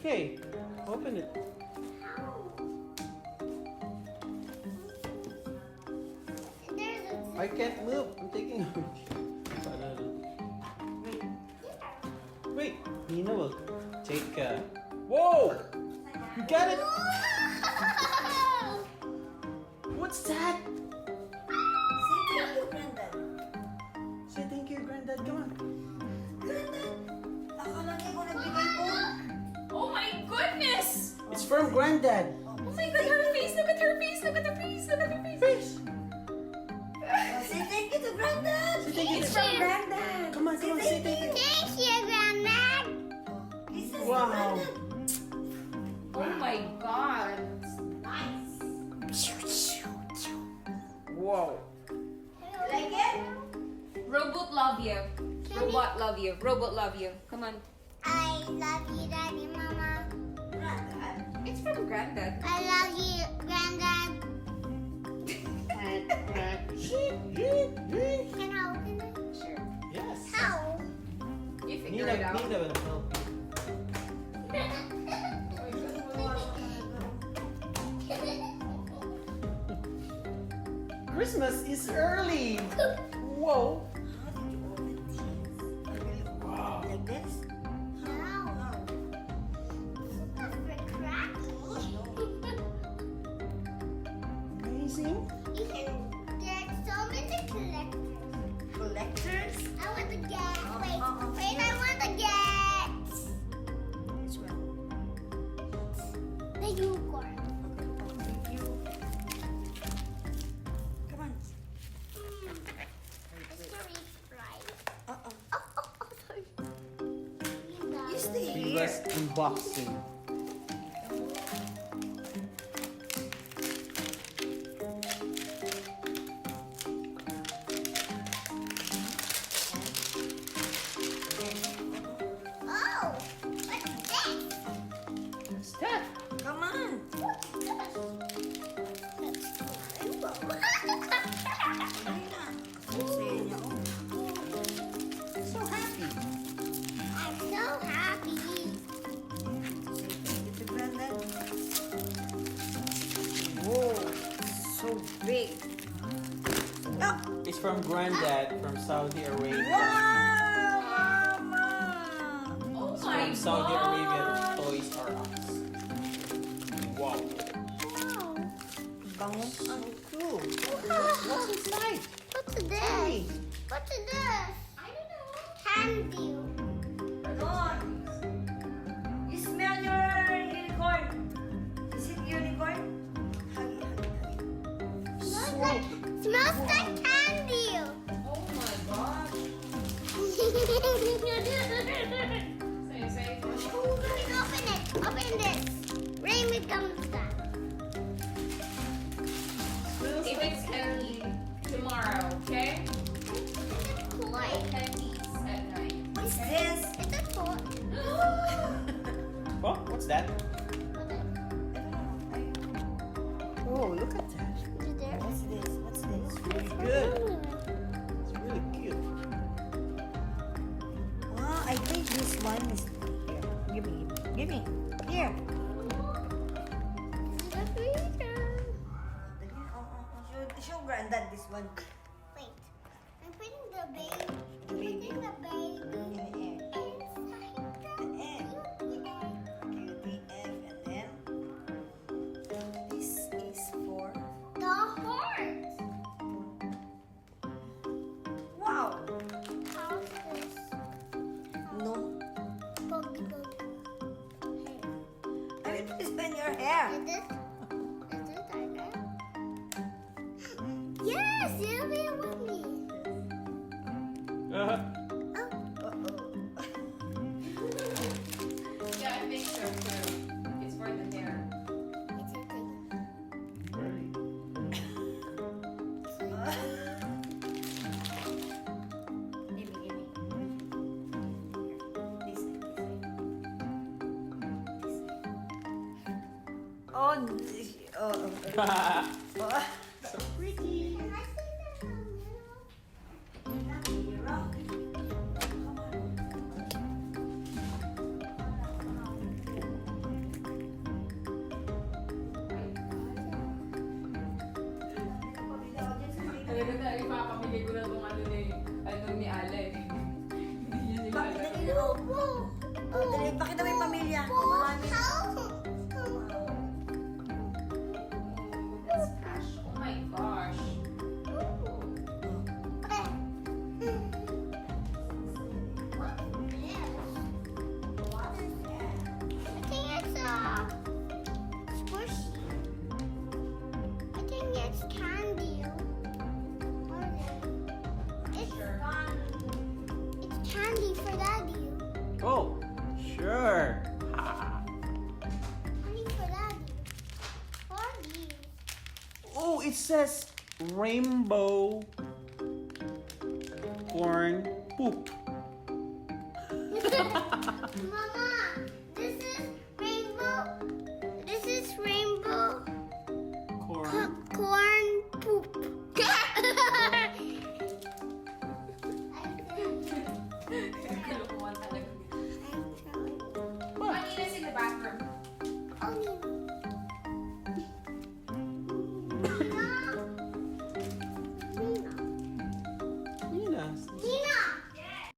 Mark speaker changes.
Speaker 1: Okay, open it. I can't move. I'm taking a Wait, Nina will take Whoa! You got it! What's that?
Speaker 2: Say thank you, Grandad.
Speaker 1: Say thank you, Grandad. Come on.
Speaker 2: Grandad, akala niya ko nagbigay po.
Speaker 3: Oh my goodness!
Speaker 1: It's from Grandad.
Speaker 3: Oh my god, her face! Look at her face! Look at her face! Look at her face!
Speaker 2: Say thank you to Grandad.
Speaker 1: Say thank you.
Speaker 3: It's from Grandad!
Speaker 1: Come on, say thank you.
Speaker 4: Thank you, Grandad.
Speaker 2: Kisses,
Speaker 1: Wow.
Speaker 2: Grandad.
Speaker 3: Oh my god!
Speaker 2: Nice.
Speaker 1: Wow.
Speaker 2: Like it?
Speaker 3: Robot love you. Robot love you. Robot love you. Come on.
Speaker 4: I love you, Daddy, Mama.
Speaker 2: Grandad.
Speaker 3: It's from Grandad.
Speaker 4: I love you, Grandad. Can I open it?
Speaker 3: Sure.
Speaker 1: Yes.
Speaker 4: How?
Speaker 3: You figure it out.
Speaker 1: Nina will help. Christmas is early. Whoa.
Speaker 2: How did you open these?
Speaker 1: Wow.
Speaker 2: Like this?
Speaker 4: No. That's for cracky.
Speaker 1: Amazing.
Speaker 4: You can get so many collectors.
Speaker 2: Collectors?
Speaker 4: I want to get. Wait,
Speaker 2: Uh-uh.
Speaker 4: wait, I want to get
Speaker 2: Which one?
Speaker 4: the unicorn.
Speaker 2: Thank you. Come on.
Speaker 4: It's for each prize.
Speaker 2: Uh-oh.
Speaker 4: Oh, sorry.
Speaker 2: You stay here.
Speaker 1: Riva's unboxing.
Speaker 4: Oh, what's this?
Speaker 1: What's that?
Speaker 2: Come on.
Speaker 4: What's this? Rainbow.
Speaker 2: Dali na. Sa'yo niya, oh.
Speaker 1: So happy.
Speaker 4: I'm so happy.
Speaker 2: Say thank you to Grandad.
Speaker 1: Whoa.
Speaker 2: So big. Oh!
Speaker 1: It's from Grandad from Saudi Arabia.
Speaker 2: Wow, Mama!
Speaker 3: Oh
Speaker 1: It's
Speaker 3: my
Speaker 1: from Saudi
Speaker 3: god!
Speaker 1: Arabia. Toys R Us. Wow.
Speaker 4: Wow.
Speaker 2: Bango.
Speaker 1: So cool. What's inside?
Speaker 4: What's this? What's this? I don't know. Candy.
Speaker 2: Ganon. You smell your unicorn. Is it unicorn? Huggy, huggy, huggy.
Speaker 4: Smells like candy.
Speaker 3: Oh my gosh! Say.
Speaker 4: Open it. Open this. Rainbow comes down.
Speaker 3: If it's early tomorrow, okay?
Speaker 4: Toy.
Speaker 3: Candies at night.
Speaker 2: What's this?
Speaker 4: It's a toy.
Speaker 1: Oh, what's that?
Speaker 2: I don't know.
Speaker 1: Oh, look at that.
Speaker 4: Is there?
Speaker 2: What's this? What's this?
Speaker 1: Really good. It's really cute.
Speaker 2: Wow, I think this one is here. Give me. Give me. Here.
Speaker 4: It's a freezer.
Speaker 2: Show Grandad this one.
Speaker 4: Wait. I'm putting the baby.
Speaker 2: Baby.
Speaker 4: Putting the baby
Speaker 2: In the air.
Speaker 4: inside
Speaker 2: The
Speaker 4: the
Speaker 2: egg.
Speaker 4: cutie egg.
Speaker 2: Cutie egg. And then this is for.
Speaker 4: The heart.
Speaker 2: Wow.
Speaker 4: How's this?
Speaker 2: No.
Speaker 4: Poke.
Speaker 2: I will put this in your hair.
Speaker 4: Is this tiger? Yes, you'll be with me. Oh,
Speaker 2: Uh-oh.
Speaker 3: Yeah, I think so too. It's for the hair.
Speaker 4: it's a thing.
Speaker 2: Give me. This side. Oh,
Speaker 1: So pretty.
Speaker 4: Can I see the middle?
Speaker 3: Nilagay ko na itong ano ni Ale. Hindi niya
Speaker 2: Bakit
Speaker 3: nilalagay.
Speaker 2: dali oh? Oh, dali. Pakita mo yung pamilya. Oh, marami.
Speaker 3: That's cash. Oh my gosh.
Speaker 4: Candy for Daddy.
Speaker 1: Oh, sure. Ha.
Speaker 4: Honey for Daddy. For you.
Speaker 1: Oh, it says rainbow corn poop.
Speaker 4: Mama,